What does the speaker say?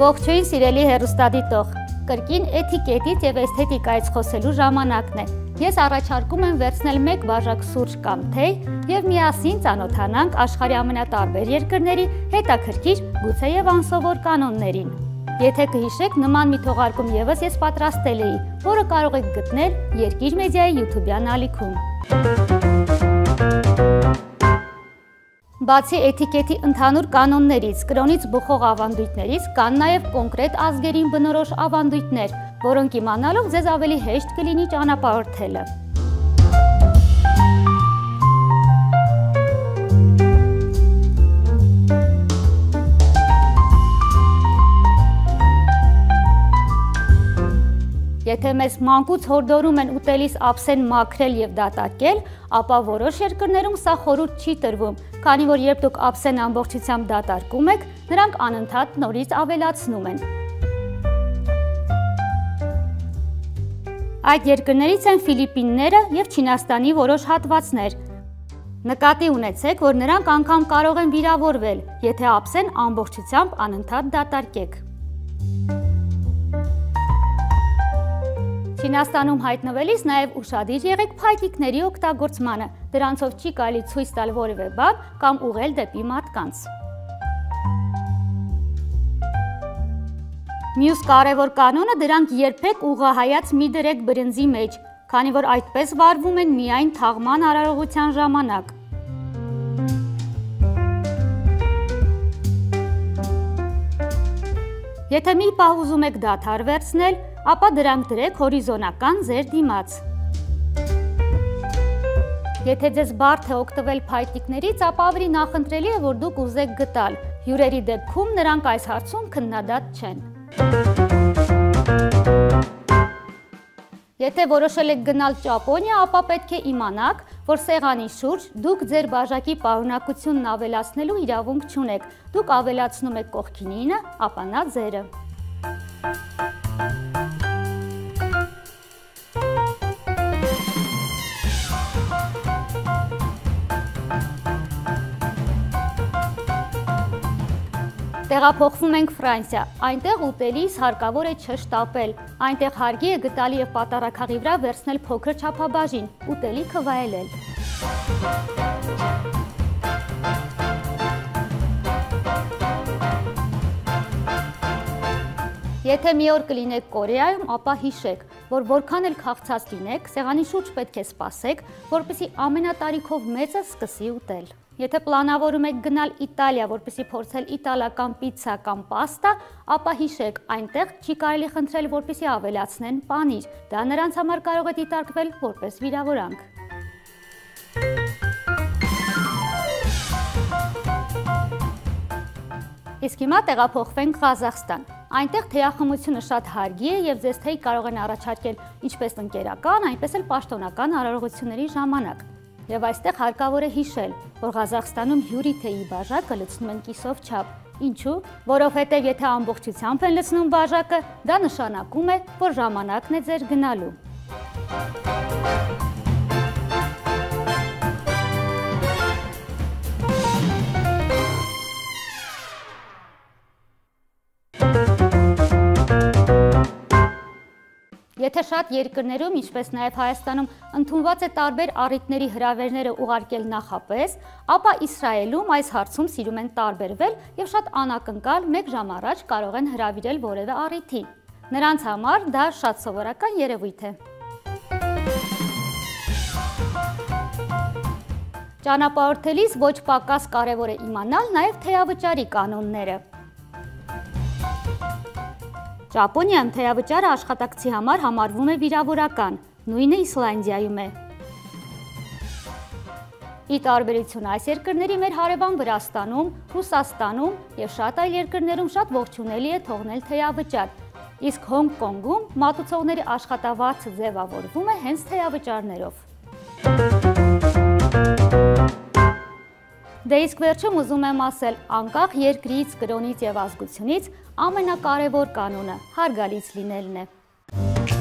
Ողջույն սիրելի հեռուստադիտող, կրկին էթիկետից եւ էսթետիկայից խոսելու ժամանակն է։ Ես առաջարկում եմ վերցնել մեկ բաժակ սուրճ կամ թեյ եւ միասին ծանոթանանք աշխարհի ամենատարբեր երկրների հետաքրքիր, գուցեև անսովոր կանոններին։ Եթե կհիշեք, նման մի թողարկում եւս ես պատրաստել էի, որը կարող եք գտնել Երկիր մեդիայի YouTube-յան ալիքում։ Բացի էթիկետի ընդհանուր կանոններից, կրոնից բխող ավանդույթներից կան նաև կոնկրետ ազգերին բնորոշ ավանդույթներ, որոնք իմանալով ձեզ ավելի հեշտ կլինի ճանապարհորդելը։ Եթե մեզ մանկուց հորդորում են ուտելիս ափսեն մաքրել եւ դատարկել, ապա որոշ երկրներում սա խորհուրդ չի տրվում, քանի որ երբ դուք ափսեն ամբողջությամբ դատարկում եք, նրանք անընդհատ նորից ավելացնում են։ Այդ երկրներից են Ֆիլիպինները եւ Չինաստանի որոշ հատվածներ։ Նկատի ունեցեք, որ նրանք անգամ կարող են վիրավորվել, եթե ափսեն ամբողջությամբ անընդհատ դատարկեք։ Չինաստանում հայտնվելիս նաև ուշադիր եղեք փայտիկների օգտագործմանը, դրանցով չի կարելի ցույց տալ որևէ բան կամ ուղղել դեպի մարդկանց։ Մյուս կարևոր կանոնը դրանք երբեք ուղղահայաց մի դրեք բրնձի մեջ, քանի որ այդպես վարվում են միայն թաղման արարողության ժամանակ։ Եթե մի պահ ուզում եք դադար վերցնել, ապա դրանք դրեք հորիզոնական ձեր դիմաց։ Եթե ձեզ բարդ է օգտվել փայտիկներից, ապա ավելի նախընտրելի է, որ դուք ուզեք գտալ։ Հյուրերի դեպքում նրանք այս հարցում քննադատ չեն։ Եթե որոշել եք գնալ Ճապոնիա, ապա պետք է իմանաք, որ սեղանի շուրջ դուք ձեր բաժակի պարունակությունն ավելացնելու իրավունք չունեք։ Դուք ավելացնում եք կողքինինը, ապա նա ձերը։ Տեղափոխվում ենք Ֆրանսիա, այնտեղ ուտելիս հարկավոր է չշտապել, այնտեղ հարգի է գտալի եւ պատառաքաղի վրա վերցնել փոքր չափաբաժին, ուտելիքը վայելել։ Եթե մի օր կլինեք Կորեայում, ապա հիշեք, որ որքան էլ քաղցած լինեք, սեղանի շուրջ պետք է սպասեք, որպեսզի ամենատարիքով մեծը սկսի ուտել։ Եթե պլանավորում եք գնալ Իտալիա, որպեսզի փորձել իտալական պիցցա կամ պաստա, ապա հիշեք, այնտեղ չի կարելի խնդրել, որպեսզի ավելացնեն պանիր։ Դա նրանց համար կարող է դիտարկվել որպես վիրավորանք։ Իսկ հիմա տեղափոխվենք Ղազախստան։ Այնտեղ թեյախմությունը շատ հարգի է եւ ձեզ թեյ կարող են առաջարկել ինչպես ընկերական, այնպես էլ պաշտոնական արարողությունների ժամանակ։ Եվ այստեղ հարկավոր է հիշել, որ Ղազախստանում հյուրի թեյի բաժակը լցնում են կիսով չափ։ Ինչու՞։ Որովհետև եթե ամբողջությամբ են լցնում բաժակը, դա նշանակում է, որ ժամանակն է ձեր գնալու։ Եթե շատ երկրներում, ինչպես նաև Հայաստանում, ընդունված է տարբեր առիթների հրավերները ուղարկել նախապես, ապա Իսրայելում այս հարցում սիրում են տարբերվել եւ շատ անակնկալ 1 ժամ առաջ կարող են հրավիրել որևէ առիթի։ Նրանց համար դա շատ սովորական երևույթ է։ Ճանապարհորդելիս ոչ պակաս կարևոր է իմանալ նաև թեյավճարի կանոնները։ Ճապոնիայում թեյավճարը աշխատակցի համար համարվում է վիրավորական, նույնը Իսլանդիայում է։ Ի տարբերություն այս երկրների մեր հարևան Վրաստանում, Ռուսաստանում եւ շատ այլ երկրներում շատ ողջունելի է թողնել թեյավճար, իսկ Հոնկոնգում մատուցողների աշխատավարձը ձևավորվում է հենց թեյավճարներով։ Դե իսկ վերջում ուզում եմ ասել, անկախ երկրից, կրոնից եւ ազգությունից ամենակարևոր կանոնը հարգալից լինելն է։